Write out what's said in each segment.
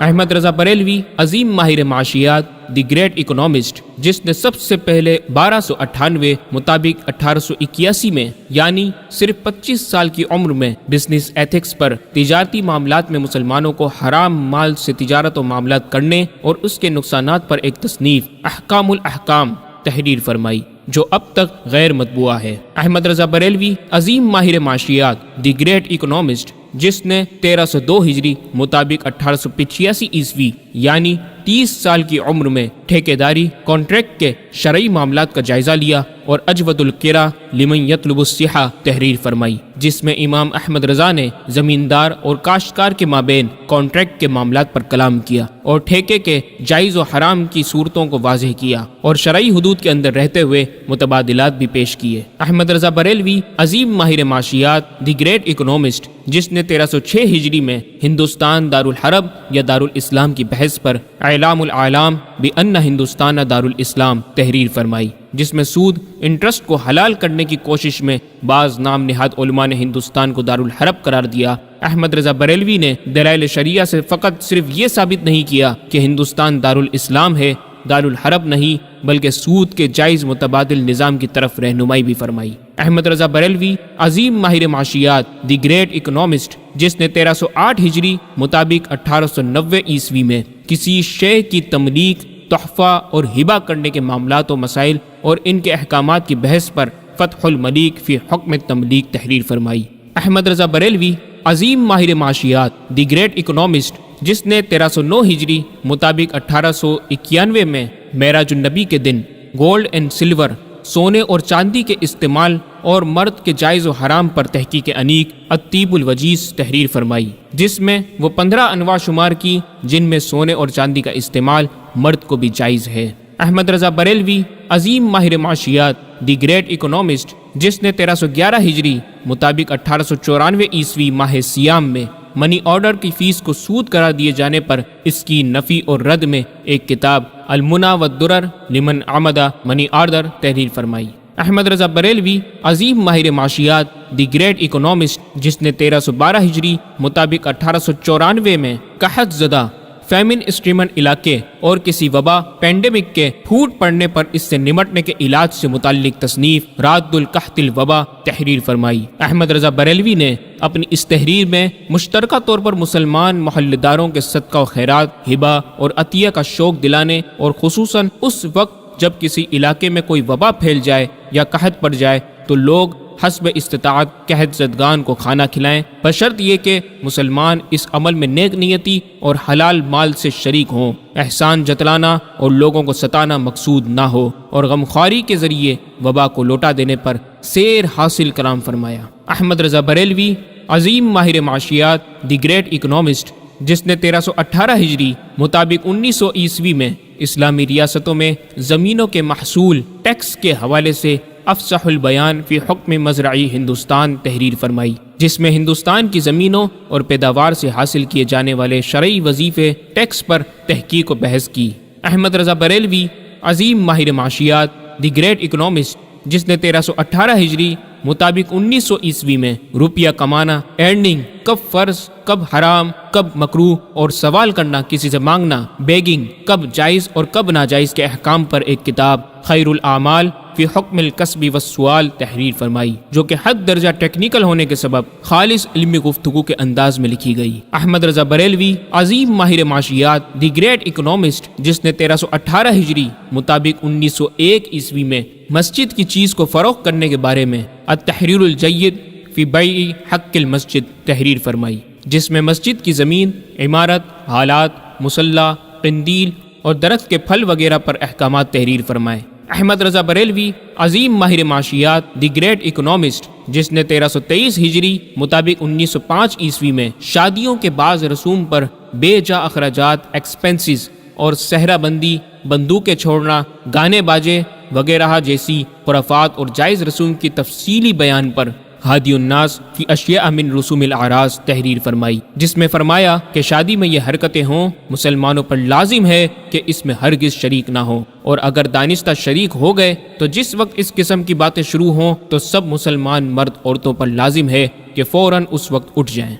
احمد رضا بریلوی عظیم ماہر معاشیات، the great economist, جس نے سب سے پہلے 1298 مطابق 1881 میں یعنی صرف 25 سال کی عمر میں بزنس ایتھکس پر تجارتی معاملات میں مسلمانوں کو حرام مال سے تجارت و معاملات کرنے اور اس کے نقصانات پر ایک تصنیف احکام الاحکام تحریر فرمائی جو اب تک غیر مطبوعہ ہے۔ احمد رضا بریلوی عظیم ماہر معاشیات، دی گریٹ اکنامسٹ، جس نے 1302 ہجری مطابق 1885 عیسوی یعنی 30 سال کی عمر میں ٹھیکیداری کانٹریکٹ کے شرعی معاملات کا جائزہ لیا اور اجود القرا لمن یطلب الصحہ تحریر فرمائی، جس میں امام احمد رضا نے زمیندار اور کاشتکار کے مابین کانٹریکٹ کے معاملات پر کلام کیا اور ٹھیکے کے جائز و حرام کی صورتوں کو واضح کیا اور شرعی حدود کے اندر رہتے ہوئے متبادلات بھی پیش کیے۔ احمد رضا بریلوی عظیم ماہر معاشیات، دی گریٹ اکنامسٹ، جس نے 1306 ہجری میں ہندوستان دارالحرب یا دارالاسلام کی بحث پر اعلام العالم بان ہندوستان دارالاسلام تحریر فرمائی، جس میں سود انٹرسٹ کو حلال کرنے کی کوشش میں بعض نام نہاد علماء نے ہندوستان کو دارالحرب قرار دیا۔ احمد رضا بریلوی نے دلائل شریعہ سے فقط صرف یہ ثابت نہیں کیا کہ ہندوستان دارالاسلام ہے، دارالحرب نہیں، بلکہ سود کے جائز متبادل نظام کی طرف رہنمائی بھی فرمائی۔ احمد رضا بریلوی عظیم ماہر معاشیات، دی گریٹ اکنامسٹ، جس نے 1308 ہجری مطابق 1890 عیسوی میں کسی شے کی تملیک، تحفہ اور ہبہ کرنے کے معاملات و مسائل اور ان کے احکامات کی بحث پر فتح الملیک فی حکم تملیک تحریر فرمائی۔ احمد رضا بریلوی عظیم ماہر معاشیات، دی گریٹ اکنامسٹ، جس نے 1309 ہجری مطابق 1891 میں معراج النبی کے دن گولڈ اینڈ سلور، سونے اور چاندی کے استعمال اور مرد کے جائز و حرام پر تحقیق انیق الطیب الوجیز تحریر فرمائی، جس میں وہ 15 انواع شمار کی جن میں سونے اور چاندی کا استعمال مرد کو بھی جائز ہے۔ احمد رضا بریلوی عظیم ماہر معاشیات، دی گریٹ اکنامسٹ، جس نے 1311 ہجری مطابق 1894 عیسوی ماہ سیام میں منی آرڈر کی فیس کو سود قرار دیے جانے پر اس کی نفی اور رد میں ایک کتاب المنی والدرر لمن عمد منی آرڈر تحریر فرمائی۔ احمد رضا بریلوی عظیم ماہر معاشیات، دی گریٹ اکنامسٹ، جس نے 1312 ہجری مطابق 1894 میں قحط زدہ فیمن اسٹریمن علاقے اور کسی وبا پینڈیمک کے پھوٹ پڑنے پر اس سے نمٹنے کے علاج سے متعلق تصنیف راد القحط الوبا تحریر فرمائی۔ احمد رضا بریلوی نے اپنی اس تحریر میں مشترکہ طور پر مسلمان محلداروں کے صدقہ و خیرات، ہبہ اور عطیہ کا شوق دلانے اور خصوصاً اس وقت جب کسی علاقے میں کوئی وبا پھیل جائے یا قحط پڑ جائے تو لوگ حسب استطاعت قحط زدگان کو کھانا کھلائیں، بشرط یہ کہ مسلمان اس عمل میں نیک نیتی اور حلال مال سے شریک ہوں۔ احسان جتلانا اور لوگوں کو ستانا مقصود نہ ہو اور غمخواری کے ذریعے وبا کو لوٹا دینے پر سیر حاصل کرام فرمایا۔ احمد رضا بریلوی عظیم ماہر معاشیات، دی گریٹ اکنامسٹ، جس نے 1318 ہجری مطابق 1900 عیسوی میں اسلامی ریاستوں میں زمینوں کے محصول ٹیکس کے حوالے سے افصح البیان فی حکم مزرعی ہندوستان تحریر فرمائی، جس میں ہندوستان کی زمینوں اور پیداوار سے حاصل کیے جانے والے شرعی وظیفے ٹیکس پر تحقیق و بحث کی۔ احمد رضا بریلوی عظیم ماہر معاشیات، دی گریٹ اکنامسٹ، جس نے 1318 ہجری مطابق 1900 عیسوی میں روپیہ کمانا، ارننگ، کب فرض کب حرام، کب مکروہ اور سوال کرنا، کسی سے مانگنا، بیگنگ، کب جائز اور کب ناجائز کے احکام پر ایک کتاب خیر الاعمال فی حکم الکسب والسؤال تحریر فرمائی، جو کہ حد درجہ ٹیکنیکل ہونے کے سبب خالص علمی گفتگو کے انداز میں لکھی گئی۔ احمد رضا بریلوی عظیم ماہر معاشیات، دی گریٹ اکنامسٹ، جس نے 1318 ہجری مطابق 1901 عیسوی میں مسجد کی چیز کو فروخت کرنے کے بارے میں التحریر الجید فی بیع حق المسجد تحریر فرمائی، جس میں مسجد کی زمین، عمارت، حالات، مصلی، قندیل اور درخت کے پھل وغیرہ پر احکامات تحریر فرمائے۔ احمد رضا بریلوی عظیم ماہر معاشیات، دی گریٹ اکنامسٹ، جس نے 1323 ہجری مطابق 1905 عیسوی میں شادیوں کے بعض رسوم پر بے جا اخراجات، ایکسپنسز اور صحرا بندی، بندوقیں چھوڑنا، گانے باجے وغیرہ جیسی خرافات اور جائز رسوم کی تفصیلی بیان پر ہادی الناس فی اشیاء من رسوم الاعراض تحریر فرمائی، جس میں فرمایا کہ شادی میں یہ حرکتیں ہوں مسلمانوں پر لازم ہے کہ اس میں ہرگز شریک نہ ہوں، اور اگر دانستہ شریک ہو گئے تو جس وقت اس قسم کی باتیں شروع ہوں تو سب مسلمان مرد عورتوں پر لازم ہے کہ فوراً اس وقت اٹھ جائیں۔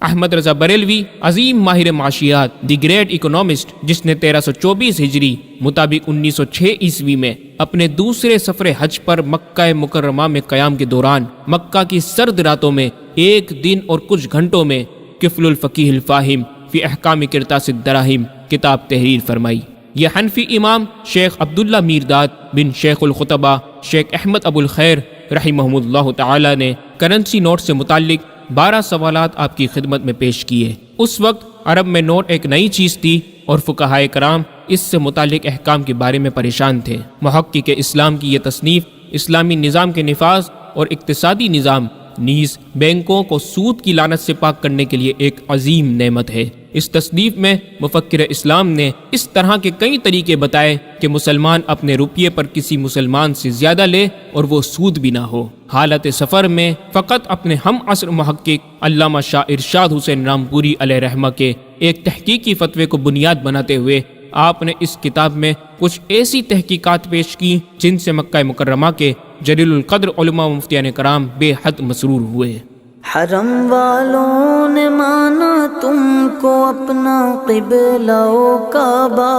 احمد رضا بریلوی عظیم ماہر معاشیات دی گریٹ اکنامسٹ، جس نے 1324 ہجری مطابق 1906 عیسوی میں اپنے دوسرے سفر حج پر مکہ مکرمہ میں قیام کے دوران مکہ کی سرد راتوں میں 1 دن اور کچھ گھنٹوں میں کفل الفقیہ الفاہم فی احکام قرطاس الدراہم کتاب تحریر فرمائی۔ یہ حنفی امام شیخ عبداللہ میرداد بن شیخ الخطبہ شیخ احمد ابو الخیر رحمہ اللہ تعالی نے کرنسی نوٹ سے متعلق 12 سوالات آپ کی خدمت میں پیش کیے۔ اس وقت عرب میں نوٹ ایک نئی چیز تھی اور فقہائے کرام اس سے متعلق احکام کے بارے میں پریشان تھے۔ محقق اسلام کی یہ تصنیف اسلامی نظام کے نفاذ اور اقتصادی نظام نیز بینکوں کو سود کی لعنت سے پاک کرنے کے لیے ایک عظیم نعمت ہے۔ اس تصنیف میں مفکر اسلام نے اس طرح کے کئی طریقے بتائے کہ مسلمان اپنے روپیے پر کسی مسلمان سے زیادہ لے اور وہ سود بھی نہ ہو۔ حالت سفر میں فقط اپنے ہم عصر محقق علامہ شاہ ارشاد حسین رامپوری علیہ رحمہ کے ایک تحقیقی فتوے کو بنیاد بناتے ہوئے آپ نے اس کتاب میں کچھ ایسی تحقیقات پیش کی جن سے مکہ مکرمہ کے جلیل القدر علماء و مفتیان کرام بے حد مسرور ہوئے۔ حرم والوں نے مانا تم کو اپنا قبلہ و کعبہ،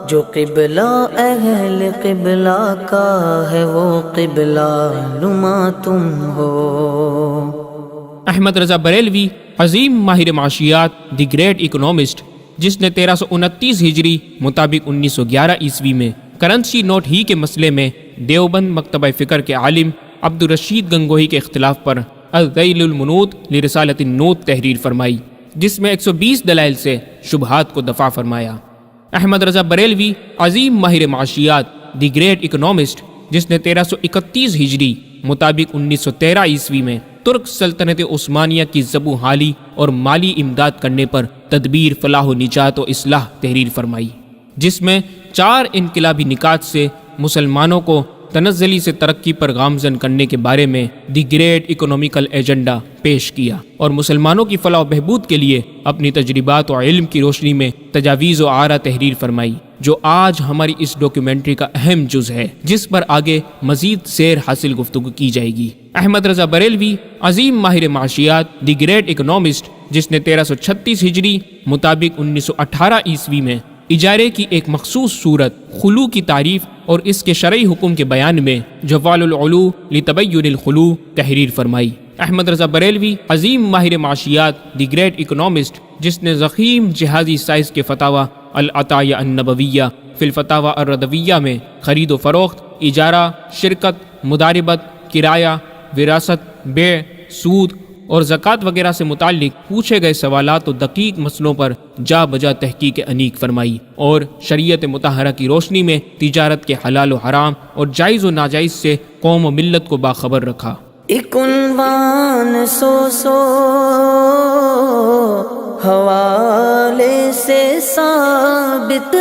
جو قبلہ اہل قبلہ کا ہے وہ قبلہ نما تم ہو۔ احمد رضا بریلوی عظیم ماہر معاشیات دی گریٹ اکنامسٹ، جس نے 1329 ہجری مطابق 1911 عیسوی میں کرنسی نوٹ ہی کے مسئلے میں دیوبند مکتبہ فکر کے عالم عبد الرشید گنگوہی کے اختلاف پر الذیل المنوط لرسالۃ النوط تحریر فرمائی، جس میں 120 دلائل سے شبہات کو دفع فرمایا۔ احمد رضا بریلوی عظیم ماہر معاشیات دی گریٹ اکنامسٹ، جس نے 1331 ہجری مطابق 1913 عیسوی میں ترک سلطنت عثمانیہ کی زبوں حالی اور مالی امداد کرنے پر تدبیر فلاح و نجات و اصلاح تحریر فرمائی، جس میں 4 انقلابی نکات سے مسلمانوں کو تنزلی سے ترقی پر گامزن کرنے کے بارے میں دی گریٹ اکنامیکل ایجنڈا پیش کیا اور مسلمانوں کی فلاح و بہبود کے لیے اپنی تجربات و علم کی روشنی میں تجاویز و آراء تحریر فرمائی، جو آج ہماری اس ڈاکیومنٹری کا اہم جز ہے، جس پر آگے مزید سیر حاصل گفتگو کی جائے گی۔ احمد رضا بریلوی عظیم ماہر معاشیات دی گریٹ اکنامسٹ، جس نے 1336 ہجری مطابق 1918 عیسوی میں اجارے کی ایک مخصوص صورت خلو کی تعریف اور اس کے شرعی حکم کے بیان میں جوال العلو لتبین الخلو تحریر فرمائی۔ احمد رضا بریلوی عظیم ماہر معاشیات دی گریٹ اکنامسٹ، جس نے ضخیم جہازی سائز کے فتاوی العطایہ النبویہ فی الفتاوی الردویہ میں خرید و فروخت، اجارہ، شرکت، مداربت، کرایہ، وراثت، بیع، سود اور زکوٰۃ وغیرہ سے متعلق پوچھے گئے سوالات و دقیق مسئلوں پر جا بجا تحقیق انیق فرمائی اور شریعت مطہرہ کی روشنی میں تجارت کے حلال و حرام اور جائز و ناجائز سے قوم و ملت کو باخبر رکھا۔ ایک عنوان سو حوالے سے ثابت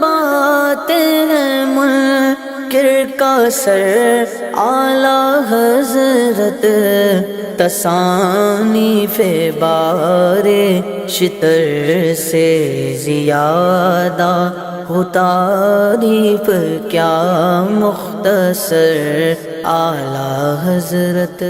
باتیں ہیں منکر کا سر اعلیٰ حضرت تصانیف بارے شتر سے زیادہ ہو تعریف کیا مختصر اعلیٰ حضرت